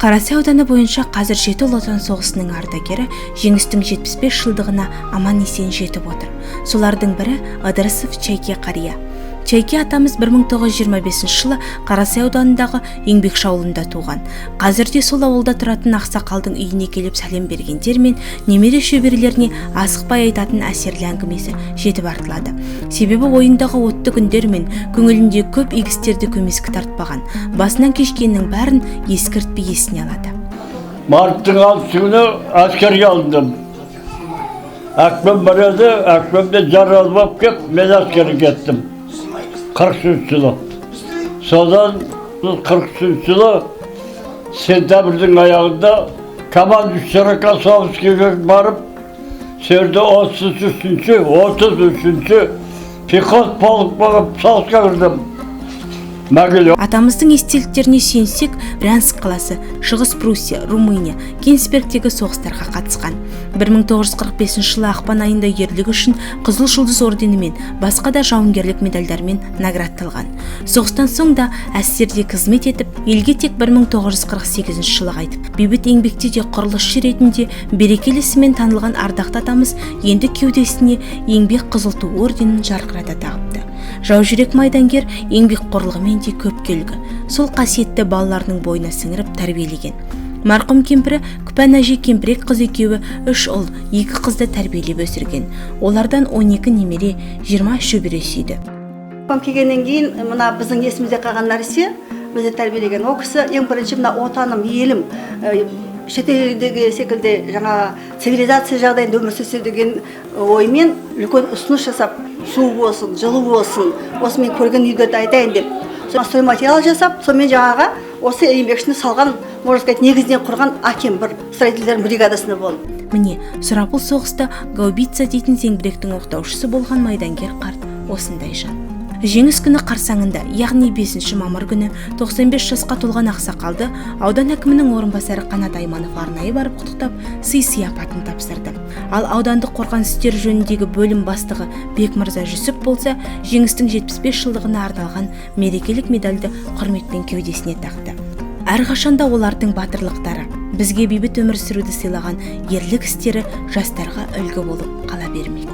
Қарасай ауданы бойынша қазір 7 ұлы отан соғысының ардагері жеңістің 75 жылдығына аман-есен жетіп отыр. Солардың бірі Ыдырысов Чайке қария. Чайке атамыз 1925 жылы Қарасай ауданындағы Еңбекші ауылында туған. Қазірде сол ауылда тұратын ақсақалдың үйіне келіп сәлем бергендер мен немере шөберелеріне асықпай айтатын әсерлі әңгімесі жетіп артылады. Себебі ойындағы отты күндер мен көңілінде көп игістерді көмескі тартпаған. Басынан кешкеннің бәрін ескертпей есіне алады. Марттың 6 күні әскерге алындым. Әкпем бар еді, әкпемде жаралып алып кеп, мен әскерге кеттім. 43 жылы. Содан 43 жылы сентябрьдің аяғында командующий Косовскийге барып, серде 33-ші пехот полк болып соғысқа кірдім. Атамыздың естеліктеріне сүйенсек, Брянск қаласы, Шығыс Пруссия, Румыния, Кенигсбергтегі соғыстарға қатысқан. 1945 жылы ақпан айында ерлігі үшін Қызыл жұлдыз орденімен, басқа да жауынгерлік медальдармен наградталған. Соғыстан соң да әскерде қызмет етіп, елге тек 1948 жылы қайтып, бейбіт еңбекте де құрылысшы ретінде берекелі ісімен танылған ардақты атамыз енді кеудесіне еңбек қызыл ту орденін жарқырата тағыпты. Жаужүрек майдангер еңбек қорлығымен де көпке үлгі. Сол қасиетті балаларының бойына сіңіріп тәрбиелеген. Марқұм кемпірі Күпән әже кемпірек қыз екеуі 3 ұл, 2 қызды тәрбиелеп өсірген. Олардан 12 немере, 20 шөбере сүйді. Келгеннен кейін мына біздің есімізде қалған нәрсе, бізді тәрбиелеген ол кісі ең бірінші мына отаным, елім, шетелдегі секілді жаңа цивилизация жағдайында өмір сүрсе деген оймен үлкен ұсыныс жасап, су болсын, жылу болсын, осы мен көрген үйлерді айтайын деп, стройматериал жасап, сонымен жаңаға осы еңбекшіні салған, можно сказать, негізінен құрған әкем бір строительдердің бригадасында болды. Міне, сұрапыл соғыста гаубица дейтін зеңбіректің оқтаушысы болған майдангер қарт осындай жан. Жеңіс күні қарсаңында, яғни 5 мамыр күні 95 жасқа толған ақсақалды аудан әкімінің орынбасары Қанат Айманов арнайы барып құттықтап, сый-сияпатын тапсырды. Ал аудандық қорғаныс істері жөніндегі бөлім бастығы Бекмырза Жүсіп болса, жеңістің 75 жылдығына арналған мерекелік медальді құрметпен кеудесіне тақты. Әрқашанда олардың батырлықтары, бізге бейбіт өмір сүруді сыйлаған ерлік істері жастарға үлгі болып қала бермек.